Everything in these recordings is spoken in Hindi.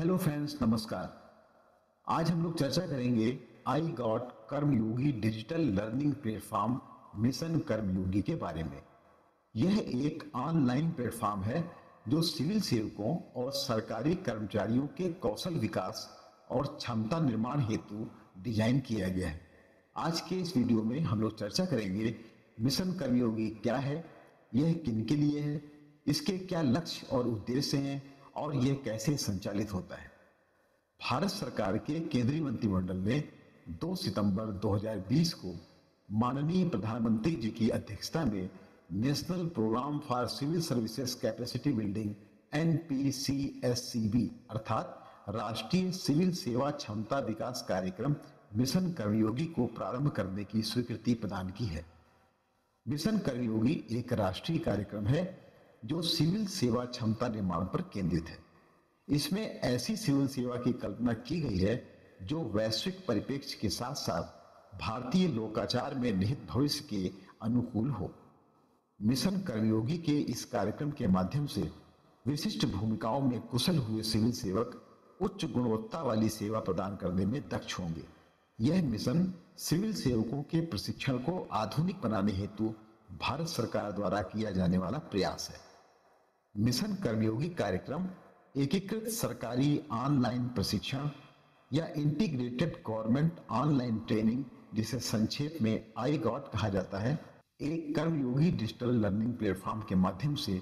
हेलो फ्रेंड्स, नमस्कार। आज हम लोग चर्चा करेंगे iGOT Karmayogi digital learning platform mission Karmayogi के बारे में। यह एक ऑनलाइन प्लेटफॉर्म है जो सिविल सेवकों और सरकारी कर्मचारियों के कौशल विकास और क्षमता निर्माण हेतु डिजाइन किया गया है। आज के इस वीडियो में हम लोग चर्चा करेंगे मिशन कर्मयोगी क्या है, यह किन के लिए है, इसके क्या लक्ष्य और उद्देश्य हैं और यह कैसे संचालित होता है। भारत सरकार के केंद्रीय मंत्रिमंडल ने 2 सितंबर 2020 को माननीय प्रधानमंत्री जी की अध्यक्षता में national program for civil services capacity building NPCSCB अर्थात राष्ट्रीय सिविल सेवा क्षमता विकास कार्यक्रम मिशन कर्मयोगी को प्रारंभ करने की स्वीकृति प्रदान की है। मिशन कर्मयोगी एक राष्ट्रीय कार्यक्रम है जो सिविल सेवा क्षमता निर्माण पर केंद्रित है। इसमें ऐसी सिविल सेवा की कल्पना की गई है जो वैश्विक परिप्रेक्ष्य के साथ साथ भारतीय लोकाचार में निहित भविष्य के अनुकूल हो। मिशन कर्मयोगी के इस कार्यक्रम के माध्यम से विशिष्ट भूमिकाओं में कुशल हुए सिविल सेवक उच्च गुणवत्ता वाली सेवा प्रदान करने में दक्ष होंगे। यह मिशन सिविल सेवकों के प्रशिक्षण को आधुनिक बनाने हेतु भारत सरकार द्वारा किया जाने वाला प्रयास है। मिशन कर्मयोगी कार्यक्रम एकीकृत सरकारी ऑनलाइन प्रशिक्षण या इंटीग्रेटेड गवर्नमेंट ऑनलाइन ट्रेनिंग, जिसे संक्षेप में आई गॉट कहा जाता है, एक कर्मयोगी डिजिटल लर्निंग प्लेटफॉर्म के माध्यम से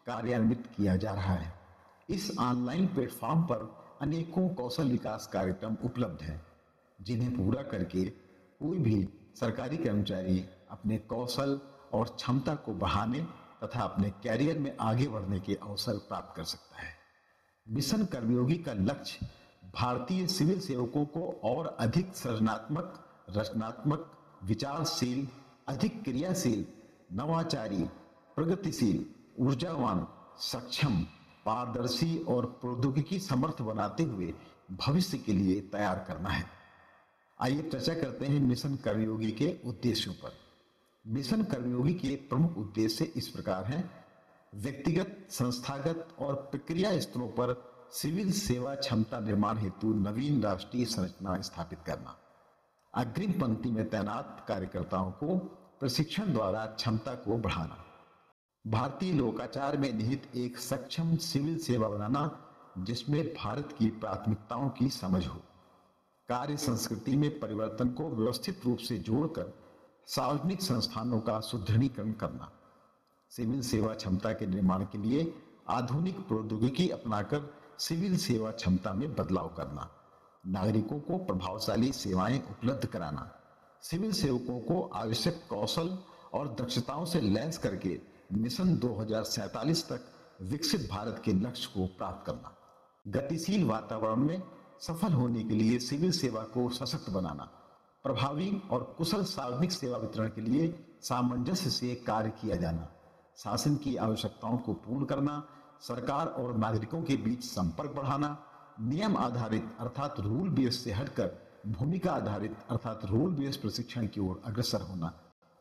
कार्यान्वित किया जा रहा है। इस ऑनलाइन प्लेटफॉर्म पर अनेकों कौशल विकास कार्यक्रम उपलब्ध हैं, जिन्हें पूरा करके कोई भी सरकारी कर्मचारी अपने कौशल और क्षमता को बढ़ाने तथा अपने कैरियर में आगे बढ़ने के अवसर प्राप्त कर सकता है। मिशन कर्मयोगी का लक्ष्य भारतीय सिविल सेवकों को और अधिक सृजनात्मक, रचनात्मक, विचारशील, अधिक क्रियाशील, नवाचारी, प्रगतिशील, ऊर्जावान, सक्षम, पारदर्शी और प्रौद्योगिकी समर्थ बनाते हुए भविष्य के लिए तैयार करना है। आइए चर्चा करते हैं मिशन कर्मयोगी के उद्देश्यों पर। मिशन कर्मयोगी के प्रमुख उद्देश्य इस प्रकार हैं: व्यक्तिगत, संस्थागत और प्रक्रिया स्तरों पर सिविल सेवा क्षमता निर्माण हेतु नवीन राष्ट्रीय संरचना स्थापित करना, अग्रिम पंक्ति में तैनात कार्यकर्ताओं को प्रशिक्षण द्वारा क्षमता को बढ़ाना, भारतीय लोकाचार में निहित एक सक्षम सिविल सेवा बनाना जिसमें भारत की प्राथमिकताओं की समझ हो, कार्य संस्कृति में परिवर्तन को व्यवस्थित रूप से जोड़कर सार्वजनिक संस्थानों का सुदृढ़ीकरण करना, सिविल सेवा क्षमता के निर्माण के लिए आधुनिक प्रौद्योगिकी अपनाकर सिविल सेवा क्षमता में बदलाव करना, नागरिकों को प्रभावशाली सेवाएं उपलब्ध कराना, सिविल सेवकों को आवश्यक कौशल और दक्षताओं से लैस करके मिशन 2047 तक विकसित भारत के लक्ष्य को प्राप्त करना, गतिशील वातावरण में सफल होने के लिए सिविल सेवा को सशक्त बनाना, प्रभावी और कुशल सार्वजनिक सेवा वितरण के लिए सामंजस्य से कार्य किया जाना, शासन की आवश्यकताओं को पूर्ण करना, सरकार और नागरिकों के बीच संपर्क बढ़ाना, नियम आधारित अर्थात रूल बेस्ड से हटकर भूमिका आधारित अर्थात रूल बेस्ड प्रशिक्षण की ओर अग्रसर होना,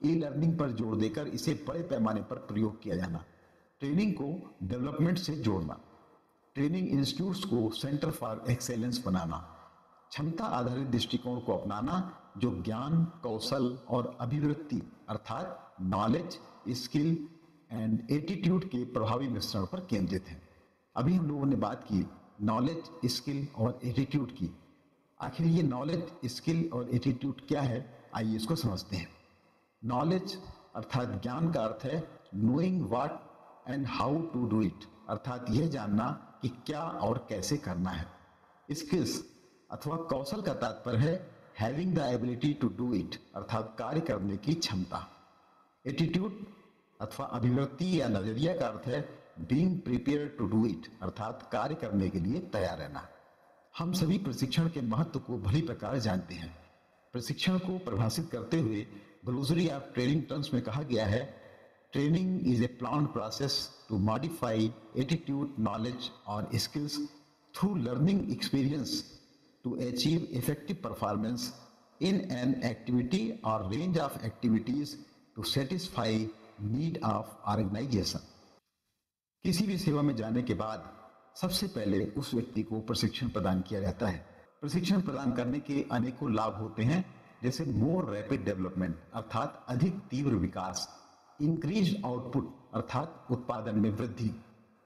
ई लर्निंग पर जोर देकर इसे बड़े पैमाने पर प्रयोग किया जाना, ट्रेनिंग को डेवलपमेंट से जोड़ना, ट्रेनिंग इंस्टीट्यूट्स को सेंटर फॉर एक्सेलेंस बनाना, क्षमता आधारित दृष्टिकोण को अपनाना जो ज्ञान, कौशल और अभिवृत्ति अर्थात नॉलेज, स्किल एंड एटीट्यूड के प्रभावी मिश्रण पर केंद्रित है। अभी हम लोगों ने बात की नॉलेज, स्किल और एटीट्यूड की। आखिर ये नॉलेज, स्किल और एटीट्यूड क्या है, आइए इसको समझते हैं। नॉलेज अर्थात ज्ञान का अर्थ है knowing what and how to do it, अर्थात यह जानना कि क्या और कैसे करना है। स्किल्स अथवा कौशल का तात्पर्य है having the ability to do it, अर्थात कार्य करने की क्षमता। एटीट्यूड अथवा अभिव्यक्ति या नजरिया का अर्थ है being prepare to do it, अर्थात कार्य करने के लिए तैयार रहना। हम सभी प्रशिक्षण के महत्व को भली प्रकार जानते हैं। प्रशिक्षण को परिभाषित करते हुए ग्लोसरी ऑफ ट्रेनिंग टर्म्स में कहा गया है, training is a planned process to modify attitude, knowledge और skills through learning experience to achieve effective performance in an activity or range of activities to satisfy need of organization। किसी भी सेवा में जाने के बाद सबसे पहले उस व्यक्ति को प्रशिक्षण प्रदान किया जाता है। प्रशिक्षण प्रदान करने के अनेकों लाभ होते हैं, जैसे मोर रैपिड डेवलपमेंट अर्थात अधिक तीव्र विकास, इंक्रीज आउटपुट अर्थात उत्पादन में वृद्धि,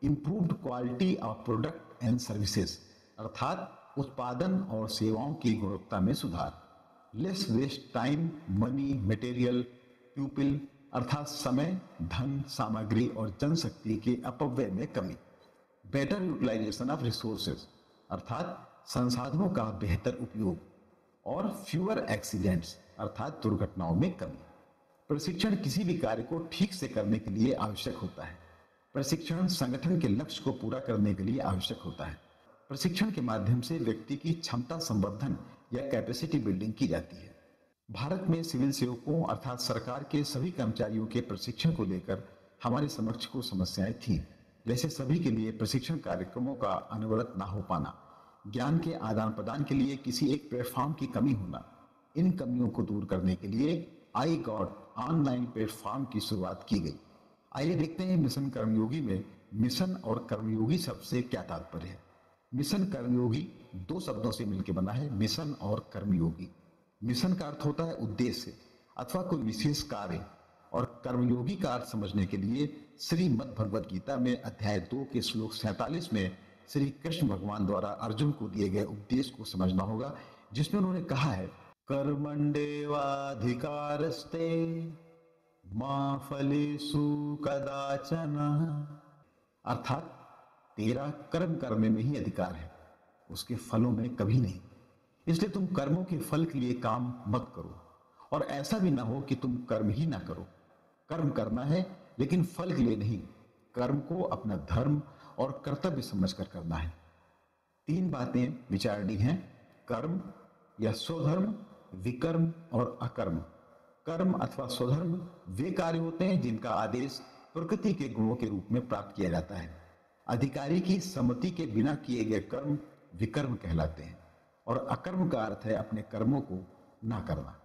improved quality of product and services अर्थात उत्पादन और सेवाओं की गुणवत्ता में सुधार, less waste time money material people अर्थात समय धन सामग्री और जनशक्ति के अपव्यय में कमी, बेटर यूटिलाइजेशन ऑफ रिसोर्सेज अर्थात संसाधनों का बेहतर उपयोग और फ्यूअर एक्सीडेंट्स अर्थात दुर्घटनाओं में कमी। प्रशिक्षण किसी भी कार्य को ठीक से करने के लिए आवश्यक होता है। प्रशिक्षण संगठन के लक्ष्य को पूरा करने के लिए आवश्यक होता है। प्रशिक्षण के माध्यम से व्यक्ति की क्षमता संवर्धन या कैपेसिटी बिल्डिंग की जाती है। भारत में सिविल सेवकों अर्थात सरकार के सभी कर्मचारियों के प्रशिक्षण को लेकर हमारे समक्ष कुछ समस्याएं थी, जैसे सभी के लिए प्रशिक्षण कार्यक्रमों का अनवरत न हो पाना, ज्ञान के आदान प्रदान के लिए किसी एक प्लेटफॉर्म की कमी होना। इन कमियों को दूर करने के लिए आई गॉट ऑनलाइन प्लेटफॉर्म की शुरुआत की गई। आइए देखते हैं मिशन कर्मयोगी में मिशन और कर्मयोगी शब्द से क्या तात्पर्य है। मिशन कर्मयोगी दो शब्दों से मिलकर बना है, मिशन और कर्मयोगी। मिशन का अर्थ होता है उद्देश्य अथवा कोई विशेष कार्य, और कर्मयोगी का अर्थ समझने के लिए श्रीमद् भगवद गीता में अध्याय 2 के श्लोक 47 में श्री कृष्ण भगवान द्वारा अर्जुन को दिए गए उपदेश को समझना होगा, जिसमें उन्होंने कहा है कर्मण्येवाधिकारस्ते मा फलेषु कदाचन अर्थात तेरा कर्म करने में ही अधिकार है, उसके फलों में कभी नहीं। इसलिए तुम कर्मों के फल के लिए काम मत करो, और ऐसा भी ना हो कि तुम कर्म ही ना करो। कर्म करना है लेकिन फल के लिए नहीं, कर्म को अपना धर्म और कर्तव्य समझकर करना है। 3 बातें विचारनी हैं, कर्म या स्वधर्म, विकर्म और अकर्म। कर्म अथवा स्वधर्म वे कार्य होते हैं जिनका आदेश प्रकृति के गुणों के रूप में प्राप्त किया जाता है। अधिकारी की सम्मति के बिना किए गए कर्म विकर्म कहलाते हैं, और अकर्म का अर्थ है अपने कर्मों को ना करना।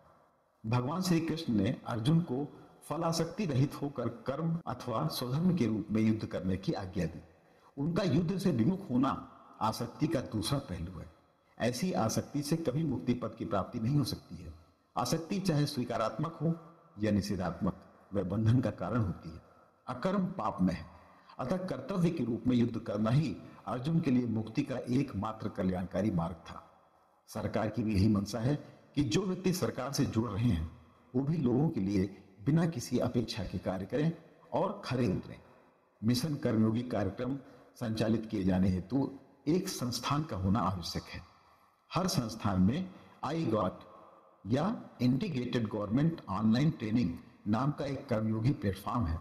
भगवान श्री कृष्ण ने अर्जुन को फलासक्ति रहित होकर कर्म अथवा स्वधर्म के रूप में युद्ध करने की आज्ञा दी। उनका युद्ध से विमुख होना आसक्ति का दूसरा पहलू है। ऐसी आसक्ति से कभी मुक्ति पद की प्राप्ति नहीं हो सकती है। आसक्ति चाहे स्वीकारात्मक हो या निषेधात्मक, वह बंधन का कारण होती है। अकर्म पाप में है, अतः कर्तव्य के रूप में युद्ध करना ही अर्जुन के लिए मुक्ति का एकमात्र कल्याणकारी मार्ग था। सरकार की भी यही मंशा है कि जो व्यक्ति सरकार से जुड़ रहे हैं वो भी लोगों के लिए बिना किसी अपेक्षा के कार्य करें और खरे उतरें। मिशन कर्मयोगी कार्यक्रम संचालित किए जाने हेतु एक संस्थान का होना आवश्यक है। हर संस्थान में आई गॉट या इंटीग्रेटेड गवर्नमेंट ऑनलाइन ट्रेनिंग नाम का एक कर्मयोगी प्लेटफॉर्म है।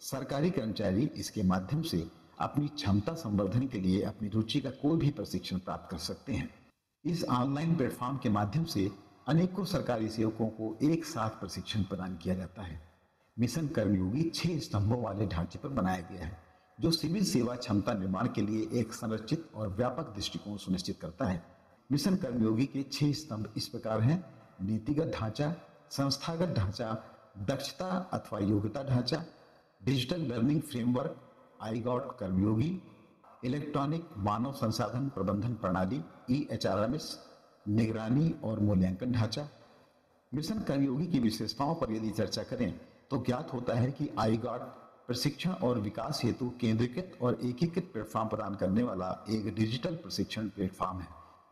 सरकारी कर्मचारी इसके माध्यम से अपनी क्षमता संवर्धन के लिए अपनी रुचि का कोई भी प्रशिक्षण प्राप्त कर सकते हैं। इस ऑनलाइन प्लेटफॉर्म के माध्यम से अनेकों सरकारी सेवकों को एक साथ प्रशिक्षण प्रदान किया जाता है। मिशन कर्मयोगी 6 स्तंभों वाले ढांचे पर बनाया गया है, जो सिविल सेवा क्षमता निर्माण के लिए एक संरचित और व्यापक दृष्टिकोण सुनिश्चित करता है। मिशन कर्मयोगी के 6 स्तंभ इस प्रकार हैं: नीतिगत ढांचा, संस्थागत ढांचा, दक्षता अथवा योग्यता ढांचा, digital learning framework, iGOT Karmayogi, electronic मानव संसाधन प्रबंधन प्रणाली EHRMS, निगरानी और मूल्यांकन ढांचा। मिशन कर्मयोगी की विशेषताओं पर यदि चर्चा करें तो ज्ञात होता है कि आई गॉट प्रशिक्षण और विकास हेतु केंद्रीकृत और एकीकृत प्लेटफॉर्म प्रदान करने वाला एक डिजिटल प्रशिक्षण प्लेटफॉर्म है।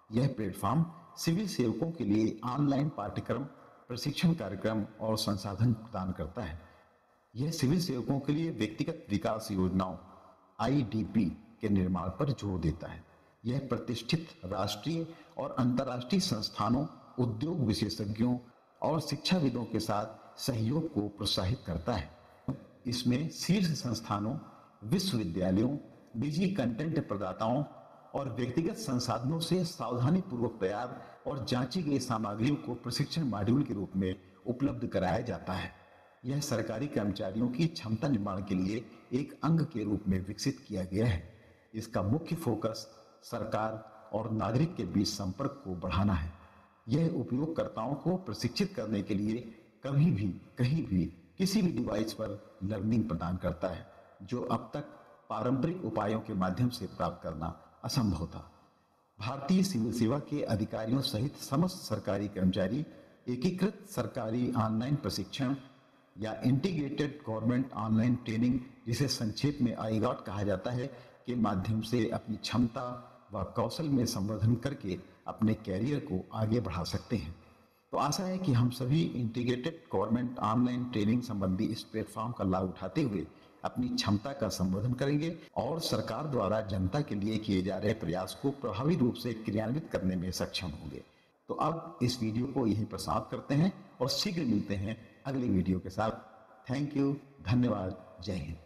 यह प्लेटफॉर्म सिविल सेवकों के लिए ऑनलाइन पाठ्यक्रम, प्रशिक्षण कार्यक्रम और संसाधन प्रदान करता है। यह सिविल सेवकों के लिए व्यक्तिगत विकास योजनाओं IDP के निर्माण पर जोर देता है। यह प्रतिष्ठित राष्ट्रीय और अंतर्राष्ट्रीय संस्थानों, उद्योग विशेषज्ञों और शिक्षाविदों के साथ सहयोग को प्रोत्साहित करता है। इसमें शीर्ष संस्थानों, विश्वविद्यालयों, निजी कंटेंट प्रदाताओं और व्यक्तिगत संसाधनों से सावधानी पूर्वक तैयार और जांची गई सामग्रियों को प्रशिक्षण मॉड्यूल के रूप में उपलब्ध कराया जाता है। यह सरकारी कर्मचारियों की क्षमता निर्माण के लिए एक अंग के रूप में विकसित किया गया है। इसका मुख्य फोकस सरकार और नागरिक के बीच संपर्क को बढ़ाना है। यह उपयोगकर्ताओं को प्रशिक्षित करने के लिए कभी भी, कहीं भी, किसी भी डिवाइस पर लर्निंग प्रदान करता है, जो अब तक पारंपरिक उपायों के माध्यम से प्राप्त करना असंभव था। भारतीय सिविल सेवा के अधिकारियों सहित समस्त सरकारी कर्मचारी एकीकृत सरकारी ऑनलाइन प्रशिक्षण या इंटीग्रेटेड गवर्नमेंट ऑनलाइन ट्रेनिंग, जिसे संक्षेप में आईगॉट कहा जाता है, के माध्यम से अपनी क्षमता व कौशल में संवर्धन करके अपने कैरियर को आगे बढ़ा सकते हैं। तो आशा है कि हम सभी इंटीग्रेटेड गवर्नमेंट ऑनलाइन ट्रेनिंग संबंधी इस प्लेटफॉर्म का लाभ उठाते हुए अपनी क्षमता का संवर्धन करेंगे और सरकार द्वारा जनता के लिए किए जा रहे प्रयास को प्रभावी रूप से क्रियान्वित करने में सक्षम होंगे। तो अब इस वीडियो को यहीं पर समाप्त करते हैं और शीघ्र मिलते हैं अगले वीडियो के साथ। थैंक यू, धन्यवाद, जय हिंद।